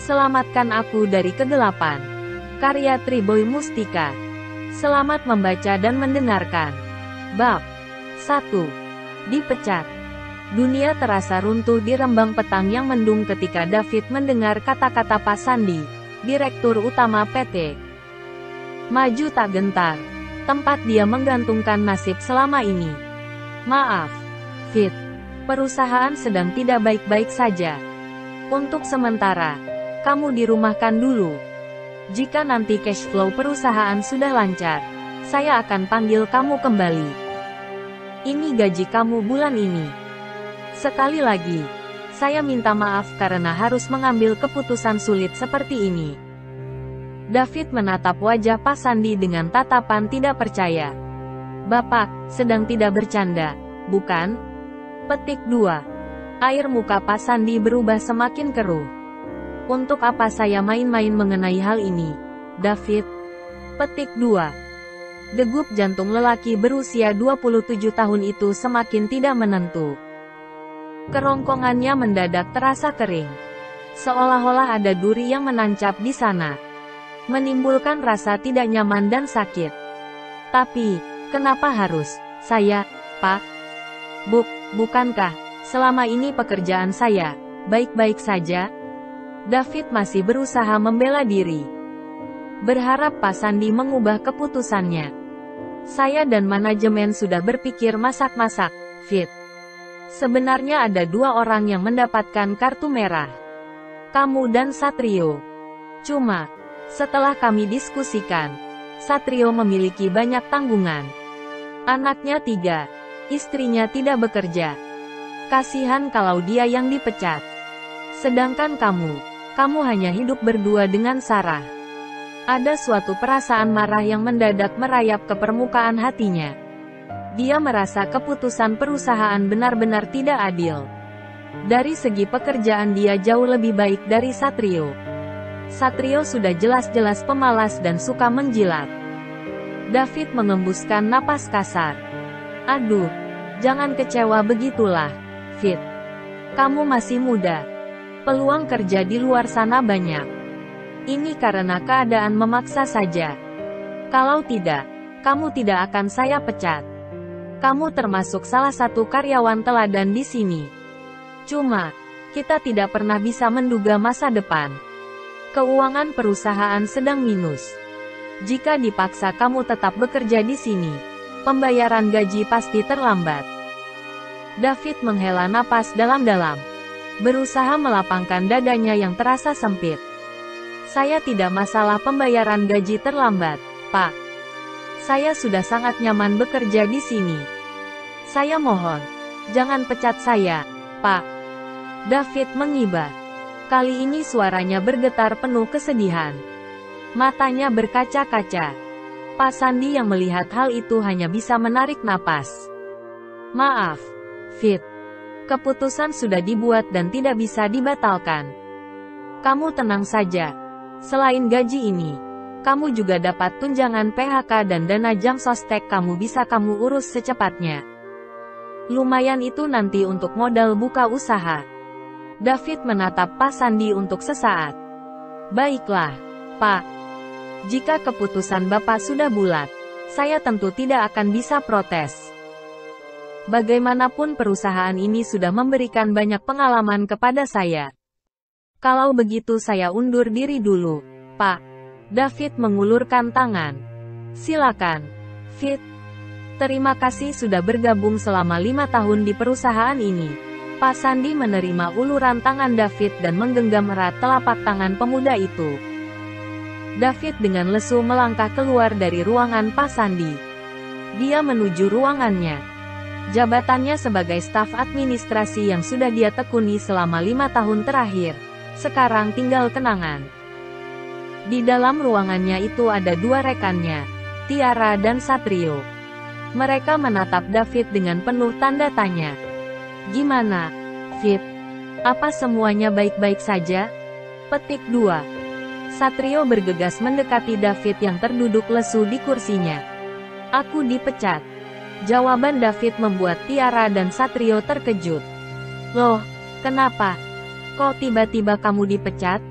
Selamatkan aku dari kegelapan. Karya Triboy Mustika. Selamat membaca dan mendengarkan. Bab 1. Dipecat. Dunia terasa runtuh di rembang petang yang mendung ketika David mendengar kata-kata Pak Sandi, Direktur Utama PT. Maju tak gentar. Tempat dia menggantungkan nasib selama ini. Maaf, Fit. Perusahaan sedang tidak baik-baik saja. Untuk sementara, kamu dirumahkan dulu. Jika nanti cash flow perusahaan sudah lancar, saya akan panggil kamu kembali. Ini gaji kamu bulan ini. Sekali lagi, saya minta maaf karena harus mengambil keputusan sulit seperti ini. David menatap wajah Pak Sandi dengan tatapan tidak percaya. Bapak sedang tidak bercanda, bukan? Petik 2. Air muka Pak Sandi berubah semakin keruh. Untuk apa saya main-main mengenai hal ini, David? Petik 2. Degup jantung lelaki berusia 27 tahun itu semakin tidak menentu. Kerongkongannya mendadak terasa kering. Seolah-olah ada duri yang menancap di sana, menimbulkan rasa tidak nyaman dan sakit. Tapi, kenapa harus saya, Pak? Bukankah selama ini pekerjaan saya baik-baik saja? David masih berusaha membela diri, berharap Pak Sandi mengubah keputusannya. Saya dan manajemen sudah berpikir masak-masak, Fit. Sebenarnya ada dua orang yang mendapatkan kartu merah. Kamu dan Satrio. Cuma, setelah kami diskusikan, Satrio memiliki banyak tanggungan. Anaknya 3, istrinya tidak bekerja. Kasihan kalau dia yang dipecat. Sedangkan kamu hanya hidup berdua dengan Sarah. Ada suatu perasaan marah yang mendadak merayap ke permukaan hatinya. Dia merasa keputusan perusahaan benar-benar tidak adil. Dari segi pekerjaan dia jauh lebih baik dari Satrio. Satrio sudah jelas-jelas pemalas dan suka menjilat. David mengembuskan napas kasar. Aduh, jangan kecewa begitulah, Fit. Kamu masih muda. Peluang kerja di luar sana banyak. Ini karena keadaan memaksa saja. Kalau tidak, kamu tidak akan saya pecat. Kamu termasuk salah satu karyawan teladan di sini. Cuma, kita tidak pernah bisa menduga masa depan. Keuangan perusahaan sedang minus. Jika dipaksa kamu tetap bekerja di sini, pembayaran gaji pasti terlambat. David menghela napas dalam-dalam, berusaha melapangkan dadanya yang terasa sempit. Saya tidak masalah pembayaran gaji terlambat, Pak. Saya sudah sangat nyaman bekerja di sini. Saya mohon, jangan pecat saya, Pak. David mengibah. Kali ini suaranya bergetar penuh kesedihan. Matanya berkaca-kaca. Pak Sandi yang melihat hal itu hanya bisa menarik napas. Maaf, Fit. Keputusan sudah dibuat dan tidak bisa dibatalkan. Kamu tenang saja. Selain gaji ini, kamu juga dapat tunjangan PHK dan dana jam sostek kamu urus secepatnya. Lumayan itu nanti untuk modal buka usaha. David menatap Pak Sandi untuk sesaat. Baiklah, Pak. Jika keputusan Bapak sudah bulat, saya tentu tidak akan bisa protes. Bagaimanapun perusahaan ini sudah memberikan banyak pengalaman kepada saya. Kalau begitu saya undur diri dulu, Pak. David mengulurkan tangan. Silakan, Fit. Terima kasih sudah bergabung selama 5 tahun di perusahaan ini. Pak Sandi menerima uluran tangan David dan menggenggam erat telapak tangan pemuda itu. David dengan lesu melangkah keluar dari ruangan Pak Sandi. Dia menuju ruangannya. Jabatannya sebagai staf administrasi yang sudah dia tekuni selama 5 tahun terakhir, sekarang tinggal kenangan. Di dalam ruangannya itu ada dua rekannya, Tiara dan Satrio. Mereka menatap David dengan penuh tanda tanya. Gimana, Fit? Apa semuanya baik-baik saja? Petik 2. Satrio bergegas mendekati David yang terduduk lesu di kursinya. Aku dipecat. Jawaban David membuat Tiara dan Satrio terkejut. Loh, kenapa? Kok tiba-tiba kamu dipecat?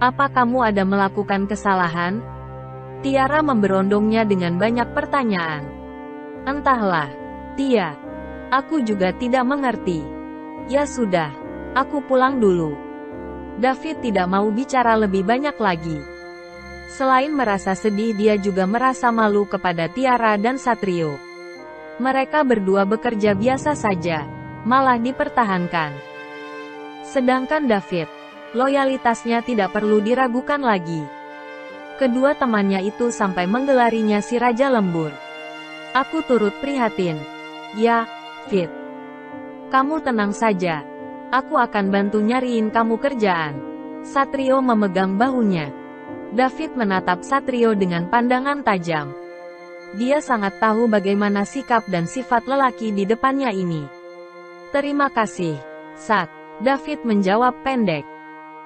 Apa kamu ada melakukan kesalahan? Tiara memberondongnya dengan banyak pertanyaan. Entahlah, Tia. Aku juga tidak mengerti. Ya sudah, aku pulang dulu. David tidak mau bicara lebih banyak lagi. Selain merasa sedih, dia juga merasa malu kepada Tiara dan Satrio. Mereka berdua bekerja biasa saja, malah dipertahankan. Sedangkan David, loyalitasnya tidak perlu diragukan lagi. Kedua temannya itu sampai menggelarinya si Raja Lembur. Aku turut prihatin. Ya, Fit. Kamu tenang saja. Aku akan bantu nyariin kamu kerjaan. Satrio memegang bahunya. David menatap Satrio dengan pandangan tajam. Dia sangat tahu bagaimana sikap dan sifat lelaki di depannya ini. Terima kasih, Sat. David menjawab pendek.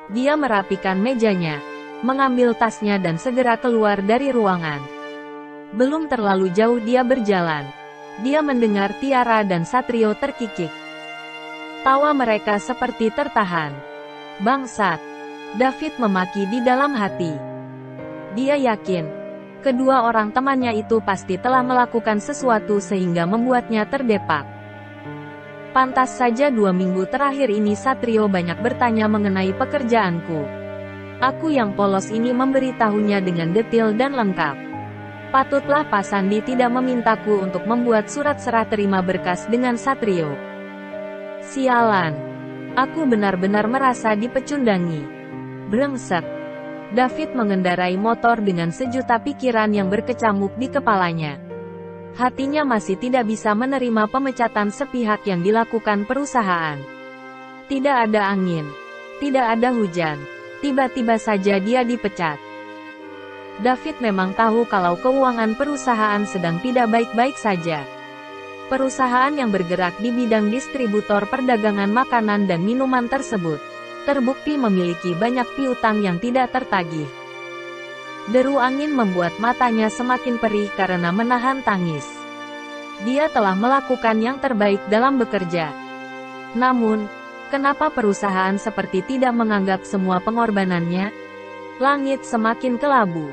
Dia merapikan mejanya, mengambil tasnya dan segera keluar dari ruangan. Belum terlalu jauh dia berjalan. Dia mendengar Tiara dan Satrio terkikik. Tawa mereka seperti tertahan. Bangsat. David memaki di dalam hati. Dia yakin, kedua orang temannya itu pasti telah melakukan sesuatu sehingga membuatnya terdepak. Pantas saja 2 minggu terakhir ini Satrio banyak bertanya mengenai pekerjaanku. Aku yang polos ini memberitahunya dengan detail dan lengkap. Patutlah Pak Sandi tidak memintaku untuk membuat surat serah terima berkas dengan Satrio. Sialan. Aku benar-benar merasa dipecundangi. Brengsek. David mengendarai motor dengan sejuta pikiran yang berkecamuk di kepalanya. Hatinya masih tidak bisa menerima pemecatan sepihak yang dilakukan perusahaan. Tidak ada angin. Tidak ada hujan. Tiba-tiba saja dia dipecat. David memang tahu kalau keuangan perusahaan sedang tidak baik-baik saja. Perusahaan yang bergerak di bidang distributor perdagangan makanan dan minuman tersebut terbukti memiliki banyak piutang yang tidak tertagih. Deru angin membuat matanya semakin perih karena menahan tangis. Dia telah melakukan yang terbaik dalam bekerja. Namun, kenapa perusahaan seperti tidak menganggap semua pengorbanannya? Langit semakin kelabu.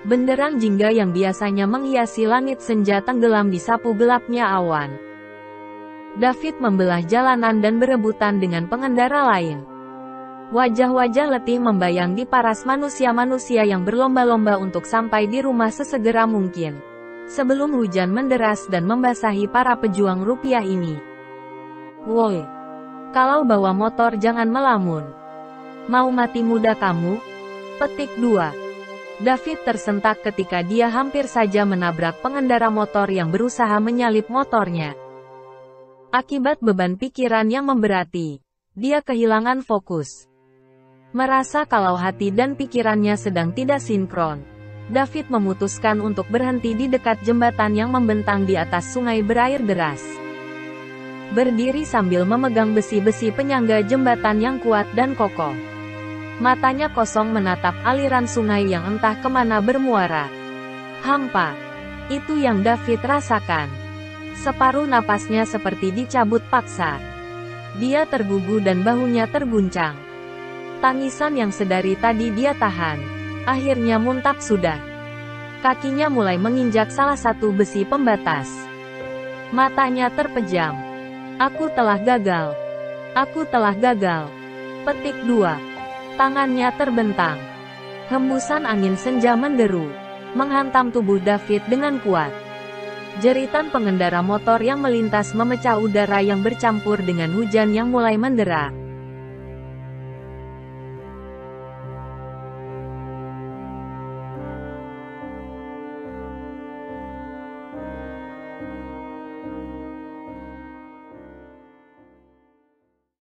Benderang jingga yang biasanya menghiasi langit senja tenggelam di sapu gelapnya awan. David membelah jalanan dan berebutan dengan pengendara lain. Wajah-wajah letih membayang di paras manusia-manusia yang berlomba-lomba untuk sampai di rumah sesegera mungkin, sebelum hujan menderas dan membasahi para pejuang rupiah ini. Woi, kalau bawa motor jangan melamun. Mau mati muda kamu? Petik 2. David tersentak ketika dia hampir saja menabrak pengendara motor yang berusaha menyalip motornya. Akibat beban pikiran yang memberati, dia kehilangan fokus. Merasa kalau hati dan pikirannya sedang tidak sinkron, David memutuskan untuk berhenti di dekat jembatan yang membentang di atas sungai berair deras. Berdiri sambil memegang besi-besi penyangga jembatan yang kuat dan kokoh. Matanya kosong menatap aliran sungai yang entah kemana bermuara. Hampa. Itu yang David rasakan. Separuh napasnya seperti dicabut paksa. Dia tergugu dan bahunya terguncang. Tangisan yang sedari tadi dia tahan, akhirnya muntap sudah. Kakinya mulai menginjak salah satu besi pembatas. Matanya terpejam. Aku telah gagal. Aku telah gagal. Petik 2. Tangannya terbentang. Hembusan angin senja menderu, menghantam tubuh David dengan kuat. Jeritan pengendara motor yang melintas memecah udara yang bercampur dengan hujan yang mulai mendera.